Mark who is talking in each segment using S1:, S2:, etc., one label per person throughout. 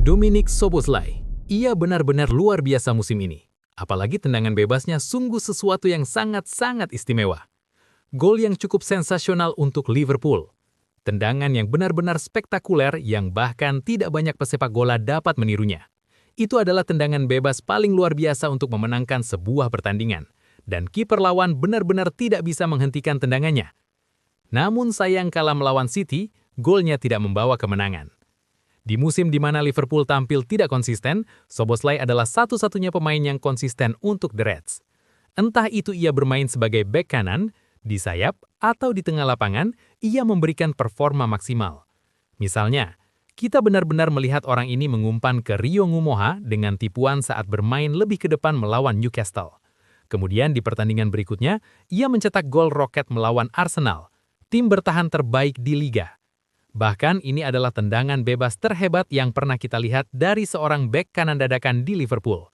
S1: Dominik Szoboszlai. Ia benar-benar luar biasa musim ini. Apalagi tendangan bebasnya sungguh sesuatu yang sangat-sangat istimewa. Gol yang cukup sensasional untuk Liverpool. Tendangan yang benar-benar spektakuler yang bahkan tidak banyak pesepak bola dapat menirunya. Itu adalah tendangan bebas paling luar biasa untuk memenangkan sebuah pertandingan. Dan kiper lawan benar-benar tidak bisa menghentikan tendangannya. Namun sayang kalah melawan City, golnya tidak membawa kemenangan. Di musim di mana Liverpool tampil tidak konsisten, Szoboszlai adalah satu-satunya pemain yang konsisten untuk The Reds. Entah itu ia bermain sebagai bek kanan, di sayap, atau di tengah lapangan, ia memberikan performa maksimal. Misalnya, kita benar-benar melihat orang ini mengumpan ke Rio Ngumoha dengan tipuan saat bermain lebih ke depan melawan Newcastle. Kemudian di pertandingan berikutnya, ia mencetak gol roket melawan Arsenal, tim bertahan terbaik di Liga. Bahkan ini adalah tendangan bebas terhebat yang pernah kita lihat dari seorang bek kanan dadakan di Liverpool.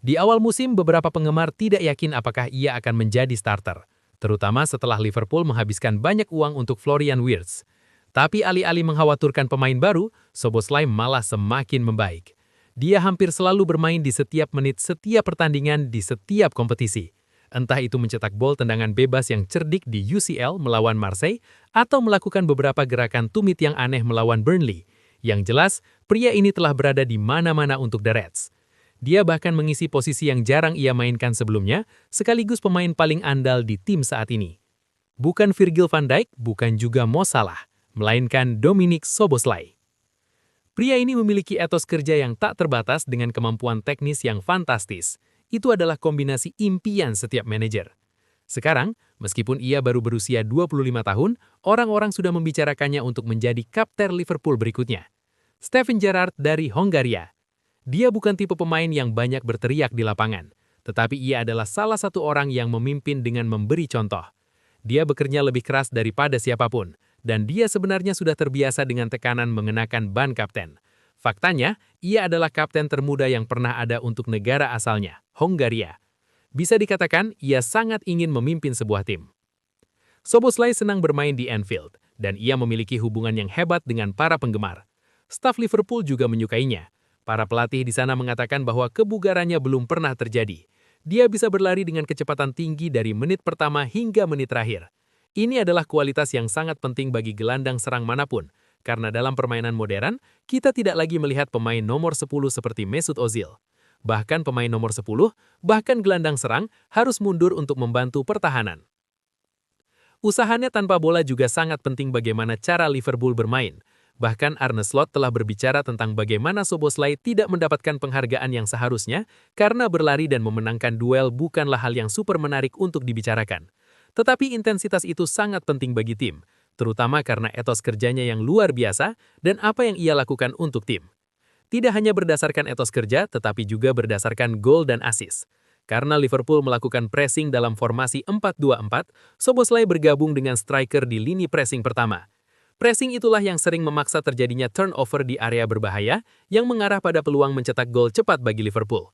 S1: Di awal musim, beberapa penggemar tidak yakin apakah ia akan menjadi starter, terutama setelah Liverpool menghabiskan banyak uang untuk Florian Wirtz. Tapi alih-alih mengkhawatirkan pemain baru, Szoboszlai malah semakin membaik. Dia hampir selalu bermain di setiap menit setiap pertandingan di setiap kompetisi. Entah itu mencetak gol tendangan bebas yang cerdik di UCL melawan Marseille atau melakukan beberapa gerakan tumit yang aneh melawan Burnley. Yang jelas, pria ini telah berada di mana-mana untuk The Reds. Dia bahkan mengisi posisi yang jarang ia mainkan sebelumnya, sekaligus pemain paling andal di tim saat ini. Bukan Virgil van Dijk, bukan juga Mo Salah, melainkan Dominik Szoboszlai. Pria ini memiliki etos kerja yang tak terbatas dengan kemampuan teknis yang fantastis. Itu adalah kombinasi impian setiap manajer. Sekarang, meskipun ia baru berusia 25 tahun, orang-orang sudah membicarakannya untuk menjadi kapten Liverpool berikutnya. Steven Gerrard dari Hongaria. Dia bukan tipe pemain yang banyak berteriak di lapangan, tetapi ia adalah salah satu orang yang memimpin dengan memberi contoh. Dia bekerja lebih keras daripada siapapun, dan dia sebenarnya sudah terbiasa dengan tekanan mengenakan ban kapten. Faktanya, ia adalah kapten termuda yang pernah ada untuk negara asalnya, Hongaria. Bisa dikatakan, ia sangat ingin memimpin sebuah tim. Szoboszlai senang bermain di Anfield, dan ia memiliki hubungan yang hebat dengan para penggemar. Staf Liverpool juga menyukainya. Para pelatih di sana mengatakan bahwa kebugarannya belum pernah terjadi. Dia bisa berlari dengan kecepatan tinggi dari menit pertama hingga menit terakhir. Ini adalah kualitas yang sangat penting bagi gelandang serang manapun, karena dalam permainan modern, kita tidak lagi melihat pemain nomor 10 seperti Mesut Ozil. Bahkan pemain nomor 10, bahkan gelandang serang, harus mundur untuk membantu pertahanan. Usahanya tanpa bola juga sangat penting bagaimana cara Liverpool bermain. Bahkan Arne Slot telah berbicara tentang bagaimana Szoboszlai tidak mendapatkan penghargaan yang seharusnya karena berlari dan memenangkan duel bukanlah hal yang super menarik untuk dibicarakan. Tetapi intensitas itu sangat penting bagi tim, terutama karena etos kerjanya yang luar biasa dan apa yang ia lakukan untuk tim. Tidak hanya berdasarkan etos kerja, tetapi juga berdasarkan gol dan assist. Karena Liverpool melakukan pressing dalam formasi 4-2-4, Szoboszlai bergabung dengan striker di lini pressing pertama. Pressing itulah yang sering memaksa terjadinya turnover di area berbahaya yang mengarah pada peluang mencetak gol cepat bagi Liverpool.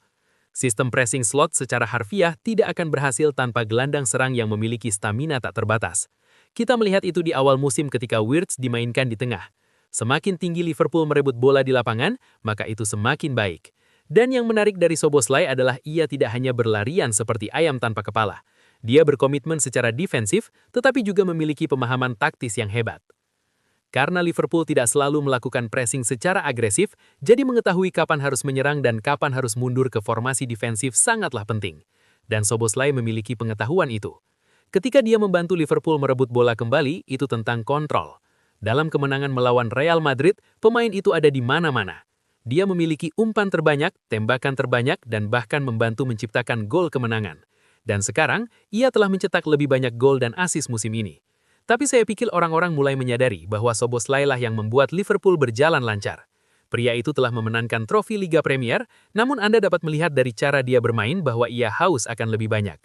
S1: Sistem pressing slot secara harfiah tidak akan berhasil tanpa gelandang serang yang memiliki stamina tak terbatas. Kita melihat itu di awal musim ketika Wirtz dimainkan di tengah. Semakin tinggi Liverpool merebut bola di lapangan, maka itu semakin baik. Dan yang menarik dari Szoboszlai adalah ia tidak hanya berlarian seperti ayam tanpa kepala. Dia berkomitmen secara defensif, tetapi juga memiliki pemahaman taktis yang hebat. Karena Liverpool tidak selalu melakukan pressing secara agresif, jadi mengetahui kapan harus menyerang dan kapan harus mundur ke formasi defensif sangatlah penting. Dan Szoboszlai memiliki pengetahuan itu. Ketika dia membantu Liverpool merebut bola kembali, itu tentang kontrol. Dalam kemenangan melawan Real Madrid, pemain itu ada di mana-mana. Dia memiliki umpan terbanyak, tembakan terbanyak, dan bahkan membantu menciptakan gol kemenangan. Dan sekarang, ia telah mencetak lebih banyak gol dan assist musim ini. Tapi saya pikir orang-orang mulai menyadari bahwa Szoboszlai lah yang membuat Liverpool berjalan lancar. Pria itu telah memenangkan trofi Liga Premier, namun Anda dapat melihat dari cara dia bermain bahwa ia haus akan lebih banyak.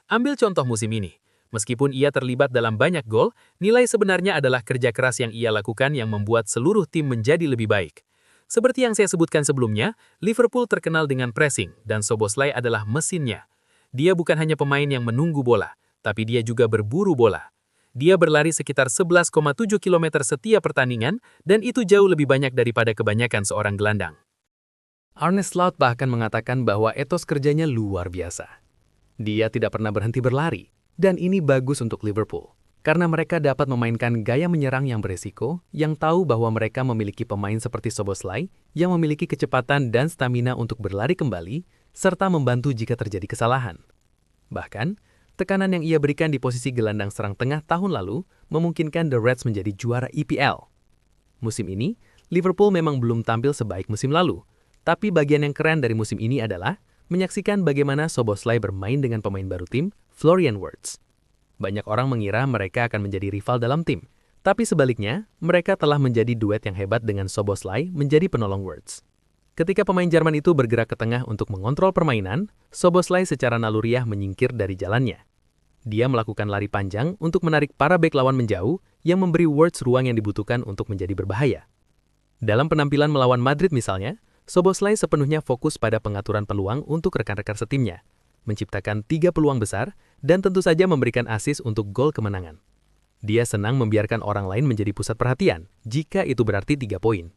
S1: Ambil contoh musim ini. Meskipun ia terlibat dalam banyak gol, nilai sebenarnya adalah kerja keras yang ia lakukan yang membuat seluruh tim menjadi lebih baik. Seperti yang saya sebutkan sebelumnya, Liverpool terkenal dengan pressing, dan Szoboszlai adalah mesinnya. Dia bukan hanya pemain yang menunggu bola, tapi dia juga berburu bola. Dia berlari sekitar 11,7 km setiap pertandingan, dan itu jauh lebih banyak daripada kebanyakan seorang gelandang. Arne Slot bahkan mengatakan bahwa etos kerjanya luar biasa. Dia tidak pernah berhenti berlari, dan ini bagus untuk Liverpool. Karena mereka dapat memainkan gaya menyerang yang beresiko, yang tahu bahwa mereka memiliki pemain seperti Szoboszlai yang memiliki kecepatan dan stamina untuk berlari kembali, serta membantu jika terjadi kesalahan. Bahkan, tekanan yang ia berikan di posisi gelandang serang tengah tahun lalu memungkinkan The Reds menjadi juara EPL. Musim ini, Liverpool memang belum tampil sebaik musim lalu, tapi bagian yang keren dari musim ini adalah menyaksikan bagaimana Szoboszlai bermain dengan pemain baru tim, Florian Wirtz. Banyak orang mengira mereka akan menjadi rival dalam tim, tapi sebaliknya, mereka telah menjadi duet yang hebat dengan Szoboszlai menjadi penolong Wirtz. Ketika pemain Jerman itu bergerak ke tengah untuk mengontrol permainan, Szoboszlai secara naluriah menyingkir dari jalannya. Dia melakukan lari panjang untuk menarik para bek lawan menjauh yang memberi Wirtz ruang yang dibutuhkan untuk menjadi berbahaya. Dalam penampilan melawan Madrid misalnya, Szoboszlai sepenuhnya fokus pada pengaturan peluang untuk rekan-rekan setimnya, menciptakan 3 peluang besar, dan tentu saja memberikan assist untuk gol kemenangan. Dia senang membiarkan orang lain menjadi pusat perhatian, jika itu berarti 3 poin.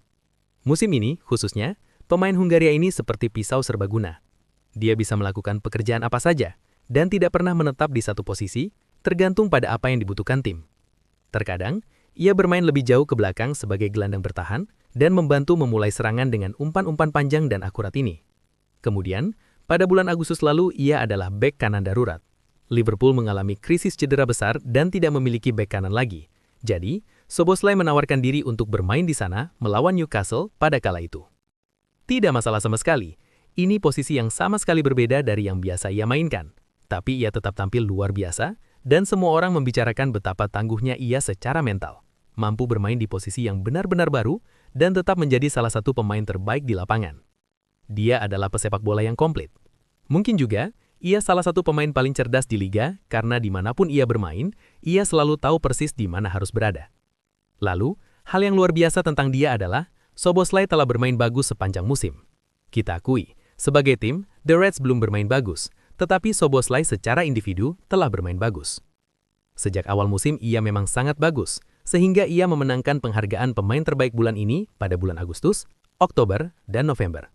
S1: Musim ini, khususnya, pemain Hungaria ini seperti pisau serbaguna. Dia bisa melakukan pekerjaan apa saja, dan tidak pernah menetap di satu posisi, tergantung pada apa yang dibutuhkan tim. Terkadang, ia bermain lebih jauh ke belakang sebagai gelandang bertahan, dan membantu memulai serangan dengan umpan-umpan panjang dan akurat ini. Kemudian, pada bulan Agustus lalu ia adalah bek kanan darurat. Liverpool mengalami krisis cedera besar dan tidak memiliki bek kanan lagi. Jadi, Szoboszlai menawarkan diri untuk bermain di sana melawan Newcastle pada kala itu. Tidak masalah sama sekali. Ini posisi yang sama sekali berbeda dari yang biasa ia mainkan. Tapi ia tetap tampil luar biasa, dan semua orang membicarakan betapa tangguhnya ia secara mental. Mampu bermain di posisi yang benar-benar baru, dan tetap menjadi salah satu pemain terbaik di lapangan. Dia adalah pesepak bola yang komplit. Mungkin juga, ia salah satu pemain paling cerdas di liga karena dimanapun ia bermain, ia selalu tahu persis di mana harus berada. Lalu, hal yang luar biasa tentang dia adalah, Szoboszlai telah bermain bagus sepanjang musim. Kita akui, sebagai tim, The Reds belum bermain bagus, tetapi Szoboszlai secara individu telah bermain bagus. Sejak awal musim ia memang sangat bagus, sehingga ia memenangkan penghargaan pemain terbaik bulan ini pada bulan Agustus, Oktober, dan November.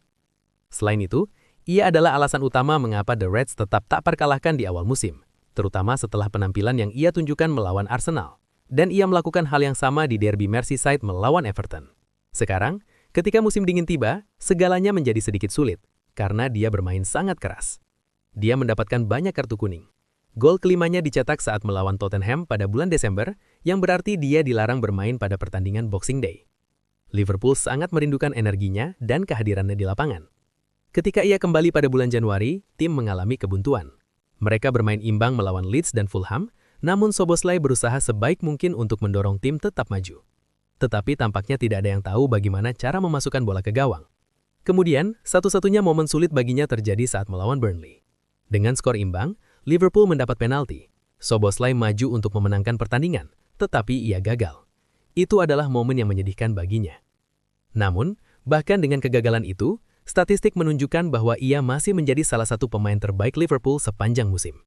S1: Selain itu, ia adalah alasan utama mengapa The Reds tetap tak terkalahkan di awal musim, terutama setelah penampilan yang ia tunjukkan melawan Arsenal, dan ia melakukan hal yang sama di derby Merseyside melawan Everton. Sekarang, ketika musim dingin tiba, segalanya menjadi sedikit sulit, karena dia bermain sangat keras. Dia mendapatkan banyak kartu kuning. Gol kelimanya dicetak saat melawan Tottenham pada bulan Desember, yang berarti dia dilarang bermain pada pertandingan Boxing Day. Liverpool sangat merindukan energinya dan kehadirannya di lapangan. Ketika ia kembali pada bulan Januari, tim mengalami kebuntuan. Mereka bermain imbang melawan Leeds dan Fulham, namun Szoboszlai berusaha sebaik mungkin untuk mendorong tim tetap maju. Tetapi tampaknya tidak ada yang tahu bagaimana cara memasukkan bola ke gawang. Kemudian, satu-satunya momen sulit baginya terjadi saat melawan Burnley. Dengan skor imbang, Liverpool mendapat penalti. Szoboszlai maju untuk memenangkan pertandingan, tetapi ia gagal. Itu adalah momen yang menyedihkan baginya. Namun, bahkan dengan kegagalan itu, statistik menunjukkan bahwa ia masih menjadi salah satu pemain terbaik Liverpool sepanjang musim.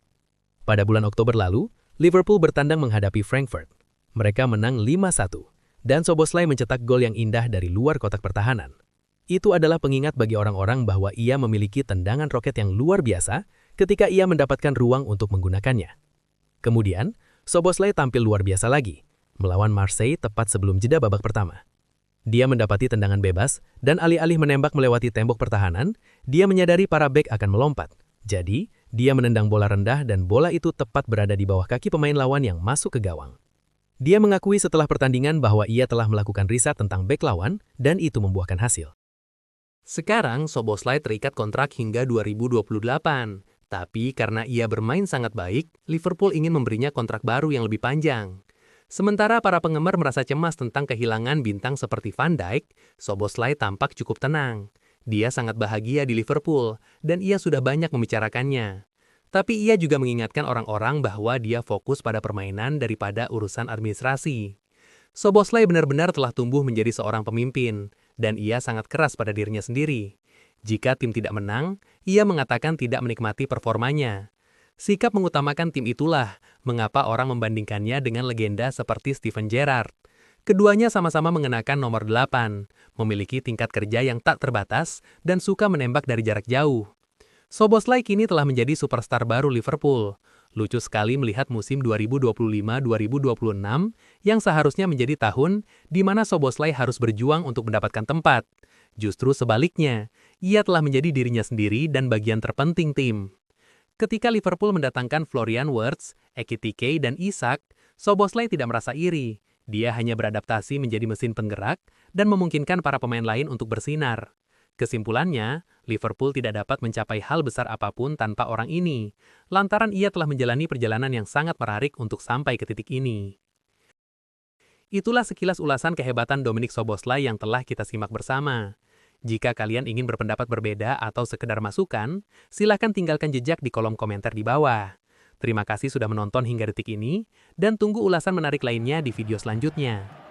S1: Pada bulan Oktober lalu, Liverpool bertandang menghadapi Frankfurt. Mereka menang 5-1, dan Szoboszlai mencetak gol yang indah dari luar kotak pertahanan. Itu adalah pengingat bagi orang-orang bahwa ia memiliki tendangan roket yang luar biasa ketika ia mendapatkan ruang untuk menggunakannya. Kemudian, Szoboszlai tampil luar biasa lagi, melawan Marseille tepat sebelum jeda babak pertama. Dia mendapati tendangan bebas, dan alih-alih menembak melewati tembok pertahanan, dia menyadari para bek akan melompat. Jadi, dia menendang bola rendah dan bola itu tepat berada di bawah kaki pemain lawan yang masuk ke gawang. Dia mengakui setelah pertandingan bahwa ia telah melakukan riset tentang bek lawan, dan itu membuahkan hasil. Sekarang, Szoboszlai terikat kontrak hingga 2028. Tapi karena ia bermain sangat baik, Liverpool ingin memberinya kontrak baru yang lebih panjang. Sementara para penggemar merasa cemas tentang kehilangan bintang seperti Van Dijk, Szoboszlai tampak cukup tenang. Dia sangat bahagia di Liverpool, dan ia sudah banyak membicarakannya. Tapi ia juga mengingatkan orang-orang bahwa dia fokus pada permainan daripada urusan administrasi. Szoboszlai benar-benar telah tumbuh menjadi seorang pemimpin, dan ia sangat keras pada dirinya sendiri. Jika tim tidak menang, ia mengatakan tidak menikmati performanya.
S2: Sikap mengutamakan tim itulah mengapa orang membandingkannya dengan legenda seperti Steven Gerrard. Keduanya sama-sama mengenakan nomor 8, memiliki tingkat kerja yang tak terbatas, dan suka menembak dari jarak jauh. Szoboszlai kini telah menjadi superstar baru Liverpool. Lucu sekali melihat musim 2025-2026 yang seharusnya menjadi tahun di mana Szoboszlai harus berjuang untuk mendapatkan tempat. Justru sebaliknya, ia telah menjadi dirinya sendiri dan bagian terpenting tim. Ketika Liverpool mendatangkan Florian Wirtz, Ekitike, dan Isak, Szoboszlai tidak merasa iri. Dia hanya beradaptasi menjadi mesin penggerak dan memungkinkan para pemain lain untuk bersinar. Kesimpulannya, Liverpool tidak dapat mencapai hal besar apapun tanpa orang ini, lantaran ia telah menjalani perjalanan yang sangat menarik untuk sampai ke titik ini. Itulah sekilas ulasan kehebatan Dominik Szoboszlai yang telah kita simak bersama. Jika kalian ingin berpendapat berbeda atau sekedar masukan, silakan tinggalkan jejak di kolom komentar di bawah. Terima kasih sudah menonton hingga detik ini, dan tunggu ulasan menarik lainnya di video selanjutnya.